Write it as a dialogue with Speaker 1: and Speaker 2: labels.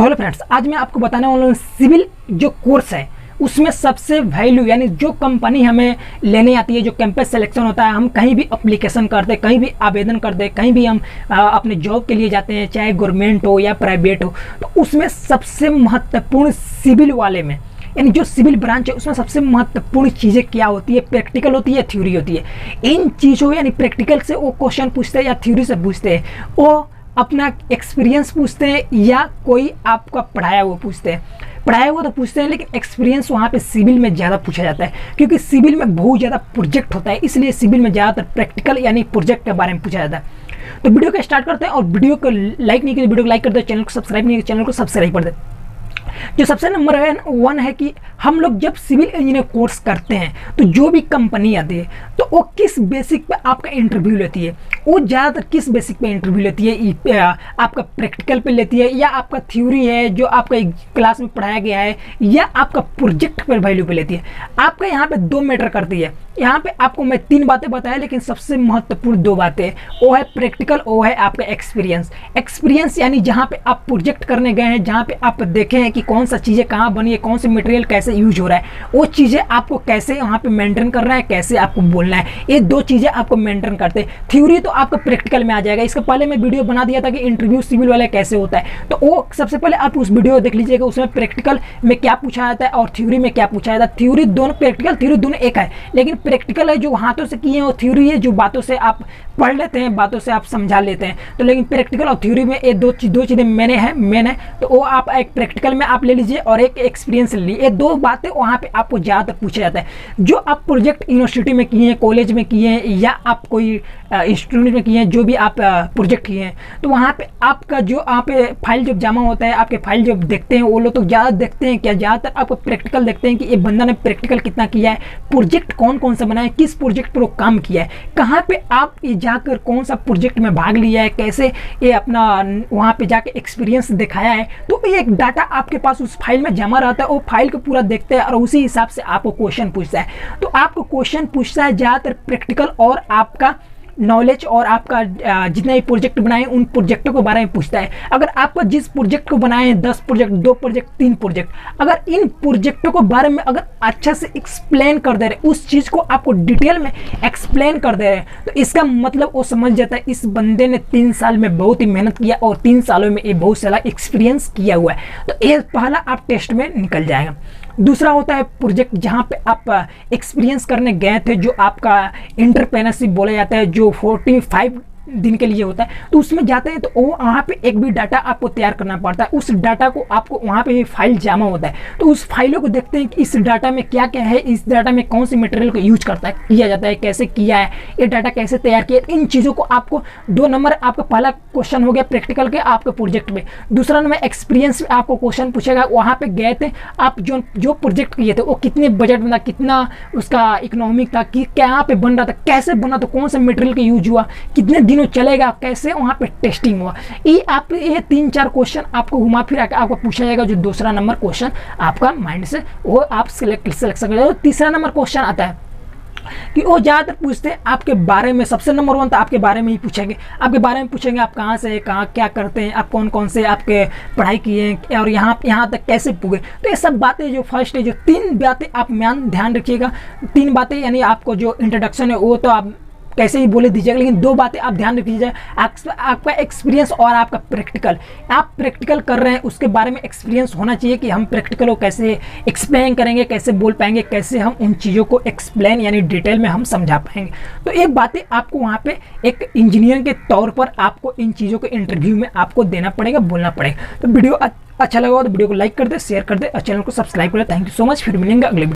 Speaker 1: तो hello friends, आज मैं आपको बताने वाला हूँ सिविल जो कोर्स है उसमें सबसे वैल्यू यानी जो कंपनी हमें लेने आती है, जो कैंपस सिलेक्शन होता है, हम कहीं भी एप्लीकेशन करते हैं, कहीं भी आवेदन करते हैं, कहीं भी हम अपने जॉब के लिए जाते हैं, चाहे गवर्नमेंट हो या प्राइवेट हो, तो उसमें सबसे महत्वपूर्ण सिविल वाले में यानी जो सिविल ब्रांच है उसमें सबसे महत्वपूर्ण चीज़ें क्या होती है, प्रैक्टिकल होती है, थ्योरी होती है। इन चीज़ों यानी प्रैक्टिकल से वो क्वेश्चन पूछते हैं या थ्योरी से पूछते हैं, वो अपना एक्सपीरियंस पूछते हैं या कोई आपका पढ़ाया हुआ पूछते हैं। पढ़ाया हुआ तो पूछते हैं लेकिन एक्सपीरियंस वहाँ पे सिविल में ज़्यादा पूछा जाता है, क्योंकि सिविल में बहुत ज़्यादा प्रोजेक्ट होता है, इसलिए सिविल में ज़्यादातर प्रैक्टिकल यानी प्रोजेक्ट के बारे में पूछा जाता है। तो वीडियो को स्टार्ट करते हैं, और वीडियो को लाइक नहीं किया वीडियो को लाइक कर दे, चैनल को सब्सक्राइब नहीं किया चैनल को सब्सक्राइब कर दे। जो सबसे नंबर 1 है कि हम लोग जब सिविल इंजीनियर कोर्स करते हैं तो जो भी कंपनी आती है तो वो किस बेसिक पे आपका इंटरव्यू लेती है, वो ज़्यादातर किस बेसिक पे इंटरव्यू लेती है, आपका प्रैक्टिकल पे लेती है या आपका थ्योरी है जो आपका क्लास में पढ़ाया गया है, या आपका प्रोजेक्ट पर वैल्यू पे लेती है। आपका यहाँ पे 2 मैटर करती है। यहाँ पे आपको मैं 3 बातें बताया, लेकिन सबसे महत्वपूर्ण 2 बातें, वो है प्रैक्टिकल, वो है आपका एक्सपीरियंस। एक्सपीरियंस यानी जहाँ पे आप प्रोजेक्ट करने गए हैं, जहाँ पे आप देखे हैं कि कौन सा चीज़ें कहाँ बनी है, कौन से मटेरियल कैसे यूज हो रहा है, वो चीज़ें आपको कैसे वहाँ पे मेंटेन करना है, कैसे आपको बोलना है, ये 2 चीज़ें आपको मेंटेन करते हैं। थ्योरी तो आपका प्रैक्टिकल में आ जाएगा। इसका पहले मैं वीडियो बना दिया था कि इंटरव्यू सिविल वाला कैसे होता है, तो वो सबसे पहले आप उस वीडियो देख लीजिएगा। उसमें प्रैक्टिकल में क्या पूछा जाता है और थ्योरी में क्या पूछा जाता है। थ्योरी दोनों, प्रैक्टिकल थ्योरी दोनों एक है, लेकिन प्रैक्टिकल है जो हाथों से किए हैं, और थ्योरी है जो बातों से आप पढ़ लेते हैं, बातों से आप समझा लेते हैं। तो लेकिन प्रैक्टिकल और थ्योरी में ये दो चीज़ें मेन है, तो वो आप एक प्रैक्टिकल में आप ले लीजिए और एक एक्सपीरियंस ले लीजिए। ये 2 बातें वहाँ पे आपको ज़्यादातर पूछा जाता है। जो आप प्रोजेक्ट यूनिवर्सिटी में किए हैं, कॉलेज में किए हैं, या आप कोई इंस्टीट्यूट में किए हैं, जो भी आप प्रोजेक्ट किए हैं, तो वहाँ पे आपका जो आप फाइल जब जमा होता है, आपके फाइल जब देखते हैं वो लोग तो ज़्यादा देखते हैं क्या, ज़्यादातर आपको प्रैक्टिकल देखते हैं कि ये बंदा ने प्रैक्टिकल कितना किया है, प्रोजेक्ट कौन कौन सा बनाया है, किस प्रोजेक्ट पर वो काम किया है, कहाँ पे आप ये जाकर कौन सा प्रोजेक्ट में भाग लिया है, कैसे ये अपना वहाँ पे जाके एक्सपीरियंस दिखाया है। तो ये एक डाटा आपके पास उस फाइल में जमा रहता है, वो फाइल को पूरा देखते हैं और उसी हिसाब से आपको क्वेश्चन पूछता है। तो आपको क्वेश्चन पूछता है ज़्यादातर प्रैक्टिकल और आपका नॉलेज और आपका जितने भी प्रोजेक्ट बनाए उन प्रोजेक्टों के बारे में पूछता है। अगर आपको जिस प्रोजेक्ट को बनाए हैं 10 प्रोजेक्ट, 2 प्रोजेक्ट, 3 प्रोजेक्ट, अगर इन प्रोजेक्टों के बारे में अगर अच्छा से एक्सप्लेन कर दे रहे, उस चीज़ को आपको डिटेल में एक्सप्लेन कर दे रहे हैं, तो इसका मतलब वो समझ जाता है इस बंदे ने 3 साल में बहुत ही मेहनत किया और 3 सालों में ये बहुत सारा एक्सपीरियंस किया हुआ है। तो ये पहला आप टेस्ट में निकल जाएगा। दूसरा होता है प्रोजेक्ट, जहाँ पे आप एक्सपीरियंस करने गए थे, जो आपका एंटरप्रेन्योरशिप बोला जाता है, जो 45 दिन के लिए होता है। तो उसमें जाते हैं तो वहाँ पे एक भी डाटा आपको तैयार करना पड़ता है। उस डाटा को आपको वहाँ पे फाइल जमा होता है, तो उस फाइलों को देखते हैं कि इस डाटा में क्या क्या है, इस डाटा में कौन से मटेरियल को यूज किया जाता है, कैसे किया है, ये डाटा कैसे तैयार किया। इन चीज़ों को आपको 2 नंबर आपका पहला क्वेश्चन हो गया प्रैक्टिकल के आपके प्रोजेक्ट में। दूसरा नंबर एक्सपीरियंस में आपको क्वेश्चन पूछेगा, वहाँ पे गए थे आप, जो प्रोजेक्ट किए थे वो कितने बजट में था, कितना उसका इकोनॉमिक था, कि कहाँ पे बन रहा था, कैसे बना, तो कौन सा मटेरियल का यूज हुआ, कितने दिनों चलेगा, कैसे वहाँ पे टेस्टिंग हुआ। ये 3-4 क्वेश्चन आपको घुमा फिरा के आपको पूछा जाएगा। जो दूसरा नंबर क्वेश्चन आपका माइंड से वो आप सिलेक्शन करेंगे। तीसरा नंबर क्वेश्चन आता है कि वो ज़्यादातर पूछते हैं आपके बारे में। सबसे नंबर 1 तो आपके बारे में ही पूछेंगे, आपके बारे में पूछेंगे, आप कहाँ से, कहाँ क्या करते हैं, आप कौन कौन से आपके पढ़ाई किए हैं और यहाँ तक कैसे पुगे। तो ये सब बातें जो फर्स्ट है, जो 3 बातें आप ध्यान रखिएगा। 3 बातें यानी आपको जो इंट्रोडक्शन है वो तो आप कैसे ही बोले दीजिएगा, लेकिन 2 बातें आप ध्यान रख दीजिए, आपका एक्सपीरियंस और आपका प्रैक्टिकल। आप प्रैक्टिकल कर रहे हैं उसके बारे में एक्सपीरियंस होना चाहिए कि हम प्रैक्टिकल को कैसे एक्सप्लेन करेंगे, कैसे बोल पाएंगे, कैसे हम उन चीज़ों को एक्सप्लेन यानी डिटेल में हम समझा पाएंगे। तो ये बातें आपको वहाँ पे एक इंजीनियर के तौर पर आपको इन चीज़ों को इंटरव्यू में आपको देना पड़ेगा, बोलना पड़ेगा। तो वीडियो अच्छा लगा तो वीडियो को लाइक कर दे, शेयर कर दे और चैनल को सब्सक्राइब कर दे। Thank you so much. फिर मिलेंगे अगले